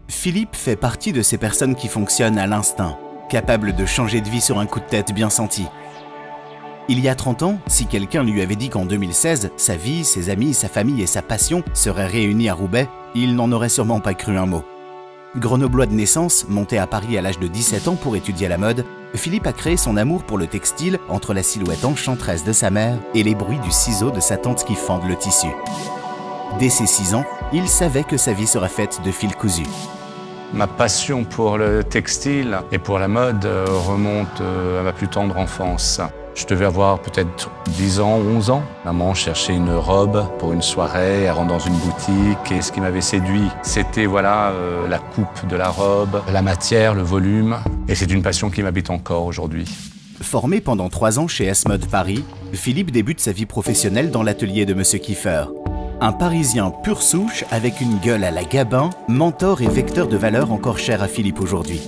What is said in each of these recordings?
Philippe fait partie de ces personnes qui fonctionnent à l'instinct, capables de changer de vie sur un coup de tête bien senti. Il y a 30 ans, si quelqu'un lui avait dit qu'en 2016, sa vie, ses amis, sa famille et sa passion seraient réunis à Roubaix, il n'en aurait sûrement pas cru un mot. Grenoblois de naissance, monté à Paris à l'âge de 17 ans pour étudier la mode, Philippe a créé son amour pour le textile entre la silhouette enchanteresse de sa mère et les bruits du ciseau de sa tante qui fendent le tissu. Dès ses 6 ans, il savait que sa vie serait faite de fil cousu. Ma passion pour le textile et pour la mode remonte à ma plus tendre enfance. Je devais avoir peut-être 10 ans, 11 ans. Maman cherchait une robe pour une soirée, elle rentre dans une boutique et ce qui m'avait séduit, c'était la coupe de la robe, la matière, le volume. Et c'est une passion qui m'habite encore aujourd'hui. Formé pendant 3 ans chez S-Mode Paris, Philippe débute sa vie professionnelle dans l'atelier de Monsieur Kieffer. Un Parisien pure souche avec une gueule à la Gabin, mentor et vecteur de valeur encore cher à Philippe aujourd'hui.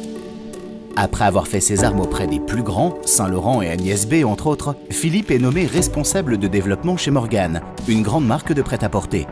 Après avoir fait ses armes auprès des plus grands, Saint-Laurent et Agnès B entre autres, Philippe est nommé responsable de développement chez Morgan, une grande marque de prêt-à-porter.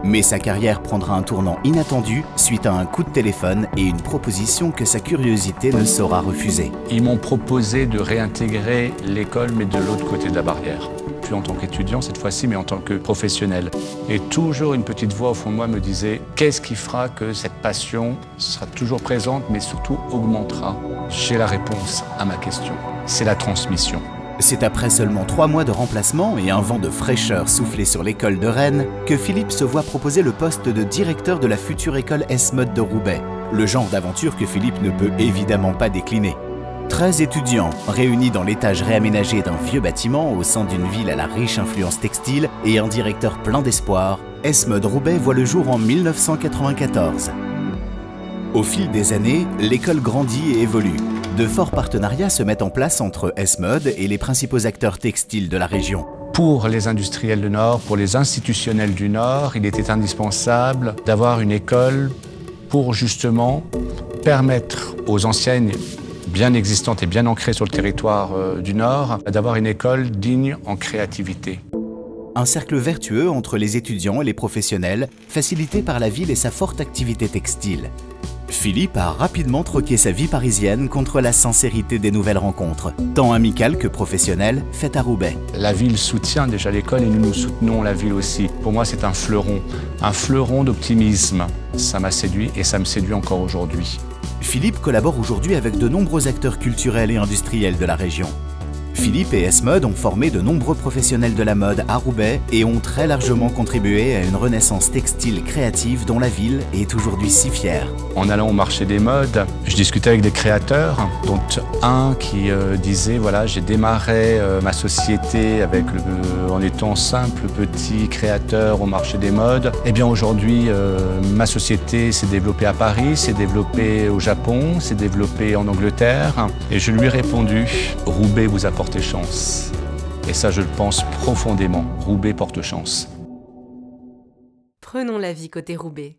Mais sa carrière prendra un tournant inattendu suite à un coup de téléphone et une proposition que sa curiosité ne saura refuser. Ils m'ont proposé de réintégrer l'école, mais de l'autre côté de la barrière. Plus en tant qu'étudiant cette fois-ci, mais en tant que professionnel. Et toujours une petite voix au fond de moi me disait « Qu'est-ce qui fera que cette passion sera toujours présente, mais surtout augmentera ?» J'ai la réponse à ma question. C'est la transmission. C'est après seulement 3 mois de remplacement et un vent de fraîcheur soufflé sur l'école de Rennes que Philippe se voit proposer le poste de directeur de la future école S-Mode de Roubaix. Le genre d'aventure que Philippe ne peut évidemment pas décliner. 13 étudiants réunis dans l'étage réaménagé d'un vieux bâtiment au sein d'une ville à la riche influence textile et un directeur plein d'espoir, S-Mode Roubaix voit le jour en 1994. Au fil des années, l'école grandit et évolue. De forts partenariats se mettent en place entre S-Mode et les principaux acteurs textiles de la région. Pour les industriels du Nord, pour les institutionnels du Nord, il était indispensable d'avoir une école pour justement permettre aux enseignes bien existantes et bien ancrées sur le territoire du Nord, d'avoir une école digne en créativité. Un cercle vertueux entre les étudiants et les professionnels, facilité par la ville et sa forte activité textile. Philippe a rapidement troqué sa vie parisienne contre la sincérité des nouvelles rencontres, tant amicales que professionnelles, faites à Roubaix. La ville soutient déjà l'école et nous soutenons la ville aussi. Pour moi, c'est un fleuron d'optimisme. Ça m'a séduit et ça me séduit encore aujourd'hui. Philippe collabore aujourd'hui avec de nombreux acteurs culturels et industriels de la région. Philippe et S-Mode ont formé de nombreux professionnels de la mode à Roubaix et ont très largement contribué à une renaissance textile créative dont la ville est aujourd'hui si fière. En allant au marché des modes, je discutais avec des créateurs, dont un qui disait voilà, j'ai démarré ma société en étant simple petit créateur au marché des modes. Et bien aujourd'hui, ma société s'est développée à Paris, s'est développée au Japon, s'est développée en Angleterre. Et je lui ai répondu, Roubaix vous apporte chance. Et ça, je le pense profondément. Roubaix porte chance. Prenons la vie côté Roubaix.